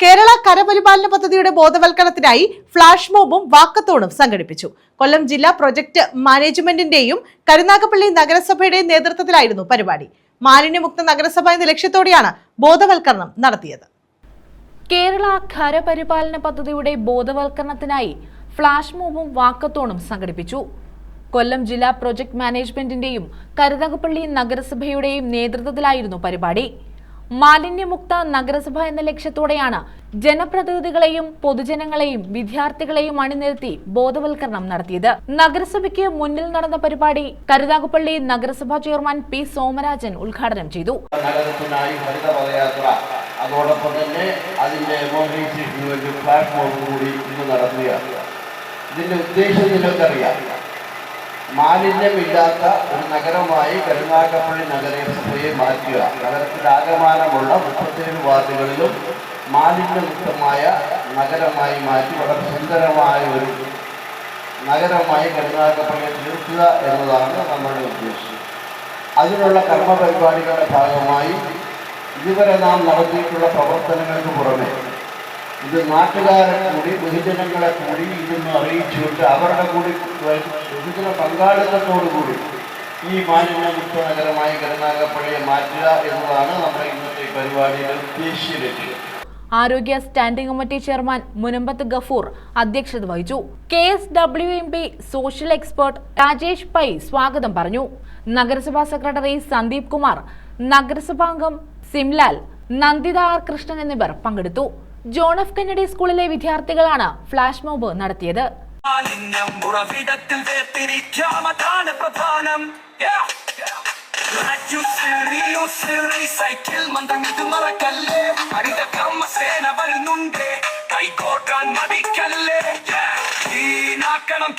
കേരള കരപരിപാലന പദ്ധതിയുടെ ബോധവൽക്കരണത്തിനായി ഫ്ലാഷ് മോബും വാക്കത്തോണും സംഘടിപ്പിച്ചു. കൊല്ലം ജില്ലാ പ്രൊജക്ട് മാനേജ്മെന്റിന്റെയും കരുനാഗപ്പള്ളി നഗരസഭയുടെയും നേതൃത്വത്തിലായിരുന്നു പരിപാടി. മാലിന്യമുക്ത നഗരസഭ എന്ന ലക്ഷ്യത്തോടെയാണ് ബോധവൽക്കരണം നടത്തിയത്. കേരള കരപരിപാലന പദ്ധതിയുടെ ബോധവൽക്കരണത്തിനായി ഫ്ലാഷ് മോബും വാക്കത്തോണും സംഘടിപ്പിച്ചു. കൊല്ലം ജില്ലാ പ്രൊജക്ട് മാനേജ്മെന്റിന്റെയും കരുനാഗപ്പള്ളി നഗരസഭയുടെയും നേതൃത്വത്തിലായിരുന്നു പരിപാടി. മാലിന്യമുക്ത നഗരസഭ എന്ന ലക്ഷ്യത്തോടെയാണ് ജനപ്രതിനിധികളെയും പൊതുജനങ്ങളെയും വിദ്യാർത്ഥികളെയും അണിനിരത്തി ബോധവൽക്കരണം നടത്തിയത്. നഗരസഭയ്ക്ക് മുന്നിൽ നടന്ന പരിപാടി കരുനാഗപ്പള്ളി നഗരസഭാ ചെയർമാൻ പി സോമരാജൻ ഉദ്ഘാടനം ചെയ്തു. അതോടൊപ്പം തന്നെ അതിന്റെ മോഡേണൈസേഷന് വേണ്ടി പ്ലാറ്റ്ഫോം കൂടി ഇന്ന് നടത്തുകയാണ്. ഇതിന്റെ ഉദ്ദേശം നിങ്ങൾക്കറിയാം. മാലിന്യമില്ലാത്ത ഒരു നഗരമായി കരുനാഗപ്പള്ളി നഗരസഭയെ മാറ്റുക. നഗരത്തിലാകമാനമുള്ള 37 വാർഡുകളിലും മാലിന്യമുക്തമായ നഗരമായി മാറ്റി വളരെ സുന്ദരമായ ഒരു നഗരമായി കരുനാഗപ്പള്ളിയെ തീർക്കുക എന്നതാണ് നമ്മളുടെ ഉദ്ദേശം. അതിനുള്ള കർമ്മപരിപാടികളുടെ ഭാഗമായി ഇതുവരെ നാം നടത്തിയിട്ടുള്ള പ്രവർത്തനങ്ങൾക്ക് പുറമെ ഇത് നാട്ടുകാരെ കൂടി ബഹുജനങ്ങളെ കൂടി ഇതൊന്ന് അറിയിച്ചുകൊണ്ട് അവരുടെ കൂടി ബഹുജന പങ്കാളിത്തത്തോടുകൂടി ഈ മാലിന്യമുക്ത നഗരമായി കരുനാഗപ്പള്ളിയെ മാറ്റുക എന്നതാണ് നമ്മുടെ ഇന്നത്തെ പരിപാടിയുടെ ഉദ്ദേശിച്ച ലക്ഷ്യം. ആരോഗ്യ സ്റ്റാൻഡിംഗ് കമ്മിറ്റി ചെയർമാൻ മുനമ്പത്ത് ഗഫൂർ അധ്യക്ഷത വഹിച്ചു. KSWMP social expert Rajesh pi സ്വാഗതം പറഞ്ഞു. നഗരസഭാ സെക്രട്ടറി സന്ദീപ് കുമാർ, നഗരസഭാംഗം സിംലാൽ, നന്ദിത ആർ കൃഷ്ണൻ എന്നിവർ പങ്കെടുത്തു. ജോൺ എഫ് കെന്നഡി സ്കൂളിലെ വിദ്യാർത്ഥികളാണ് ഫ്ലാഷ് മോബ് നടത്തിയത്.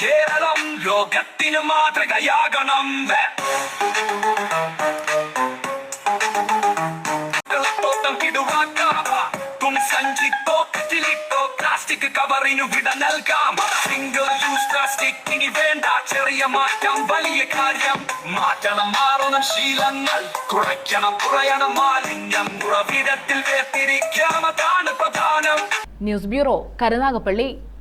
കേരളം ലോകത്തിന് മാതൃകയാകണം. പ്ലാസ്റ്റിക് കവറിനു വിട നൽകാം. സിംഗിൾ യൂസ് പ്ലാസ്റ്റിക് ഇനി വേണ്ട. ചെറിയ മാറ്റം വലിയ കാര്യം. മാറ്റണം മാറണം ശീലങ്ങൾ. കുറയണം മാലിന്യം. ഉറവിടത്തിൽ വേർതിരിക്കാം, അതാണ് പ്രധാനം. News bureau, Karunagappally.